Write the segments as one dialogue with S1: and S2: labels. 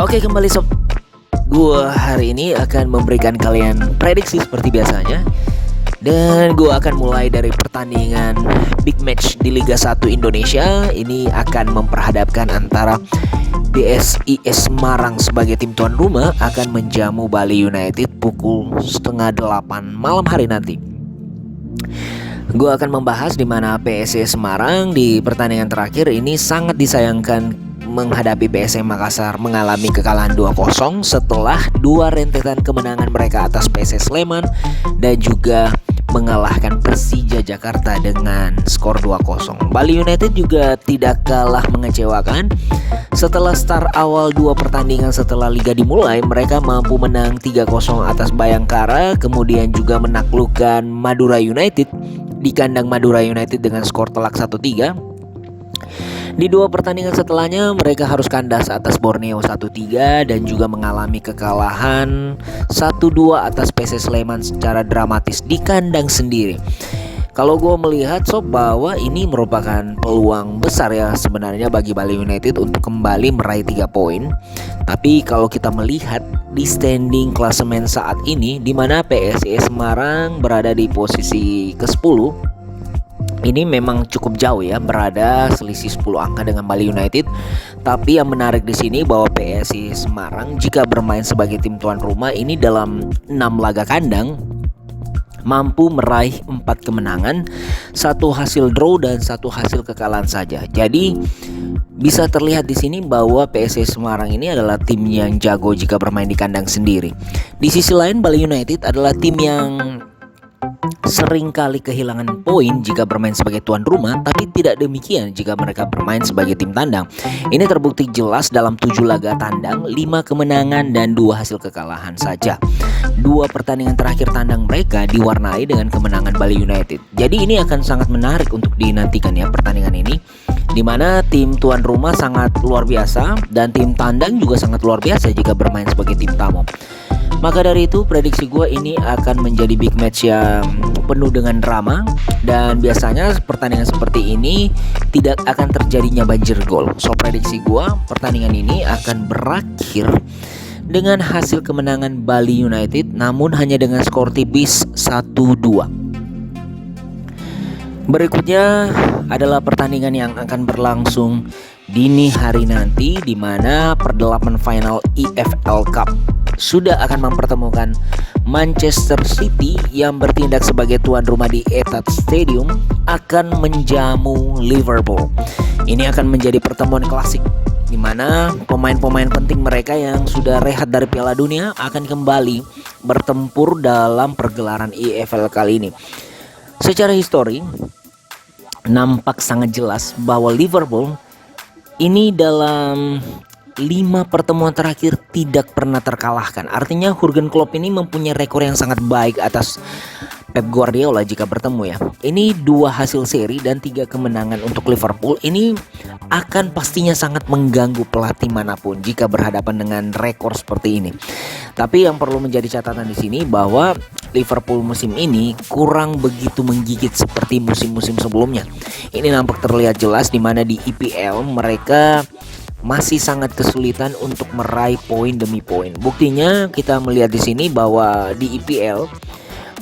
S1: Oke, kembali sob. Gua hari ini akan memberikan kalian prediksi seperti biasanya. Dan gua akan mulai dari pertandingan big match di Liga 1 Indonesia. Ini akan memperhadapkan antara PSIS Semarang sebagai tim tuan rumah akan menjamu Bali United pukul setengah 8 malam hari nanti. Gue akan membahas di mana PSIS Semarang di pertandingan terakhir ini sangat disayangkan menghadapi PSM Makassar mengalami kekalahan 2-0 setelah dua rentetan kemenangan mereka atas PSS Sleman dan juga mengalahkan Persija Jakarta dengan skor 2-0. Bali United juga tidak kalah mengecewakan. Setelah start awal dua pertandingan setelah liga dimulai, mereka mampu menang 3-0 atas Bayangkara, kemudian juga menaklukkan Madura United di kandang Madura United dengan skor telak 1-3. Di dua pertandingan setelahnya mereka harus kandas atas Borneo 1-3 dan juga mengalami kekalahan 1-2 atas PSS Sleman secara dramatis di kandang sendiri. Kalau gue melihat sob bahwa ini merupakan peluang besar ya sebenarnya bagi Bali United untuk kembali meraih 3 poin. Tapi kalau kita melihat di standing klasemen saat ini di mana PSIS Semarang berada di posisi ke-10, ini memang cukup jauh ya, berada selisih 10 angka dengan Bali United. Tapi yang menarik di sini bahwa PSIS Semarang jika bermain sebagai tim tuan rumah ini dalam 6 laga kandang mampu meraih 4 kemenangan, 1 hasil draw dan 1 hasil kekalahan saja. Jadi bisa terlihat di sini bahwa PSIS Semarang ini adalah tim yang jago jika bermain di kandang sendiri. Di sisi lain Bali United adalah tim yang sering kali kehilangan poin jika bermain sebagai tuan rumah, tapi tidak demikian jika mereka bermain sebagai tim tandang. Ini terbukti jelas dalam 7 laga tandang, 5 kemenangan dan 2 hasil kekalahan saja. 2 pertandingan terakhir tandang mereka diwarnai dengan kemenangan Bali United. Jadi ini akan sangat menarik untuk dinantikan ya pertandingan ini, di mana tim tuan rumah sangat luar biasa dan tim tandang juga sangat luar biasa jika bermain sebagai tim tamu. Maka dari itu prediksi gue ini akan menjadi big match yang penuh dengan drama. Dan biasanya pertandingan seperti ini tidak akan terjadinya banjir gol. So prediksi gue pertandingan ini akan berakhir dengan hasil kemenangan Bali United, namun hanya dengan skor tipis 1-2. Berikutnya adalah pertandingan yang akan berlangsung dini hari nanti, di mana perdelapan final EFL Cup sudah akan mempertemukan Manchester City yang bertindak sebagai tuan rumah di Etihad Stadium akan menjamu Liverpool. Ini akan menjadi pertemuan klasik di mana pemain-pemain penting mereka yang sudah rehat dari Piala Dunia akan kembali bertempur dalam pergelaran EFL kali ini. Secara histori nampak sangat jelas bahwa Liverpool ini dalam 5 pertemuan terakhir tidak pernah terkalahkan. Artinya Jurgen Klopp ini mempunyai rekor yang sangat baik atas Pep Guardiola jika bertemu ya. Ini 2 hasil seri dan 3 kemenangan untuk Liverpool. Ini akan pastinya sangat mengganggu pelatih manapun jika berhadapan dengan rekor seperti ini. Tapi yang perlu menjadi catatan di sini bahwa Liverpool musim ini kurang begitu menggigit seperti musim-musim sebelumnya. Ini nampak terlihat jelas di mana di EPL mereka masih sangat kesulitan untuk meraih poin demi poin. Buktinya kita melihat di sini bahwa di EPL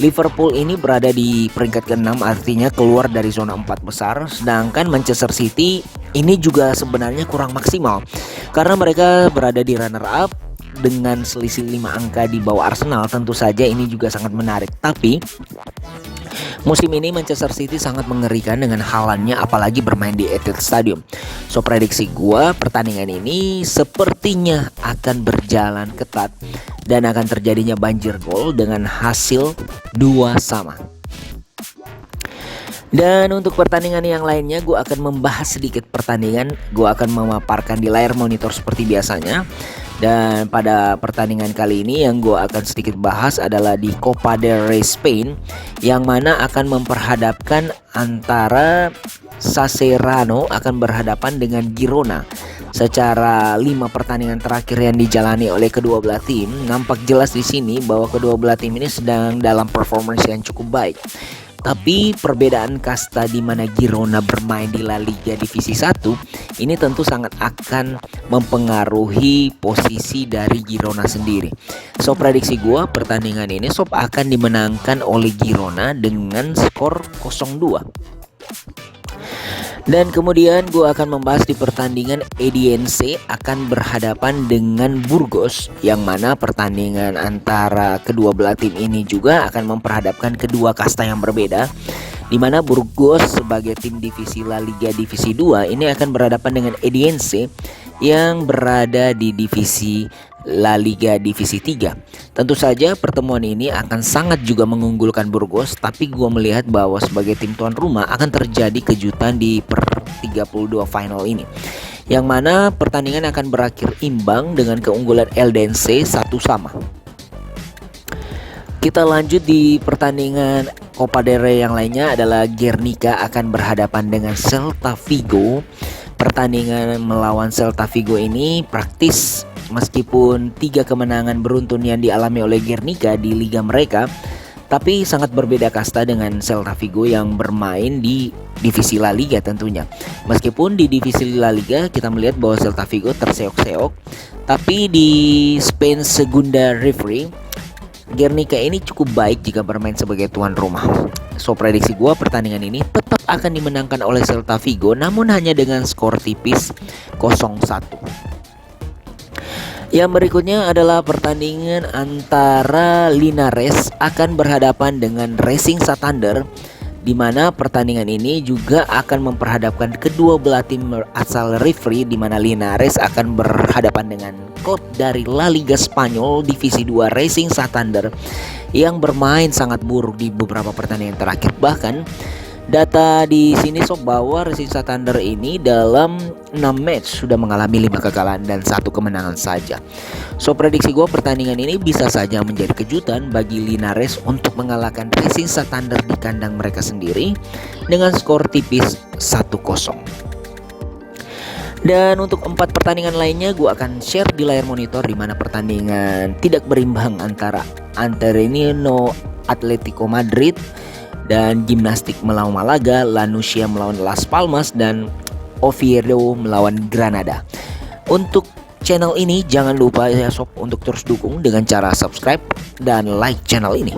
S1: Liverpool ini berada di peringkat ke-6, artinya keluar dari zona 4 besar. Sedangkan Manchester City ini juga sebenarnya kurang maksimal karena mereka berada di runner up dengan selisih 5 angka di bawah Arsenal. Tentu saja ini juga sangat menarik. Tapi musim ini Manchester City sangat mengerikan dengan Haaland-nya, apalagi bermain di Etihad Stadium. So prediksi gua pertandingan ini sepertinya akan berjalan ketat dan akan terjadinya banjir gol dengan hasil 2-2. Dan untuk pertandingan yang lainnya gue akan membahas sedikit pertandingan. Gue akan memaparkan di layar monitor seperti biasanya. Dan pada pertandingan kali ini yang gue akan sedikit bahas adalah di Copa del Rey Spain, yang mana akan memperhadapkan antara Sacerano akan berhadapan dengan Girona. Secara 5 pertandingan terakhir yang dijalani oleh kedua belah tim, nampak jelas di sini bahwa kedua belah tim ini sedang dalam performance yang cukup baik. Tapi perbedaan kasta di mana Girona bermain di La Liga Divisi 1 ini tentu sangat akan mempengaruhi posisi dari Girona sendiri. So prediksi gua pertandingan ini sob akan dimenangkan oleh Girona dengan skor 0-2. Dan kemudian gue akan membahas di pertandingan EDNC akan berhadapan dengan Burgos, yang mana pertandingan antara kedua belah tim ini juga akan memperhadapkan kedua kasta yang berbeda, di mana Burgos sebagai tim divisi La Liga Divisi 2 ini akan berhadapan dengan EDNC yang berada di divisi La Liga Divisi 3. Tentu saja pertemuan ini akan sangat juga mengunggulkan Burgos, tapi gue melihat bahwa sebagai tim tuan rumah akan terjadi kejutan di per 32 final ini, yang mana pertandingan akan berakhir imbang dengan keunggulan Eldense 1-1. Kita lanjut di pertandingan Copa del Rey yang lainnya adalah Guernica akan berhadapan dengan Celta Vigo. Pertandingan melawan Celta Vigo ini praktis, meskipun 3 kemenangan beruntun yang dialami oleh Guernica di liga mereka, tapi sangat berbeda kasta dengan Celta Vigo yang bermain di divisi La Liga tentunya. Meskipun di divisi La Liga kita melihat bahwa Celta Vigo terseok-seok, tapi di Spain Segunda Referee Guernica ini cukup baik jika bermain sebagai tuan rumah. So prediksi gua pertandingan ini tetap akan dimenangkan oleh Celta Vigo, namun hanya dengan skor tipis 0-1. Yang berikutnya adalah pertandingan antara Linares akan berhadapan dengan Racing Santander, di mana pertandingan ini juga akan memperhadapkan kedua belah tim asal referee, di mana Linares akan berhadapan dengan klub dari La Liga Spanyol Divisi 2 Racing Santander yang bermain sangat buruk di beberapa pertandingan terakhir. Bahkan data di sini sob bahwa Racing Santander ini dalam 6 match sudah mengalami 5 kekalahan dan 1 kemenangan saja. So prediksi gue pertandingan ini bisa saja menjadi kejutan bagi Linares untuk mengalahkan Racing Santander di kandang mereka sendiri dengan skor tipis 1-0. Dan untuk 4 pertandingan lainnya gue akan share di layar monitor, di mana pertandingan tidak berimbang antara Antarenino Atletico Madrid dan Gimnastik melawan Malaga, Lanusia melawan Las Palmas, dan Oviedo melawan Granada. Untuk channel ini jangan lupa ya sob untuk terus dukung dengan cara subscribe dan like channel ini.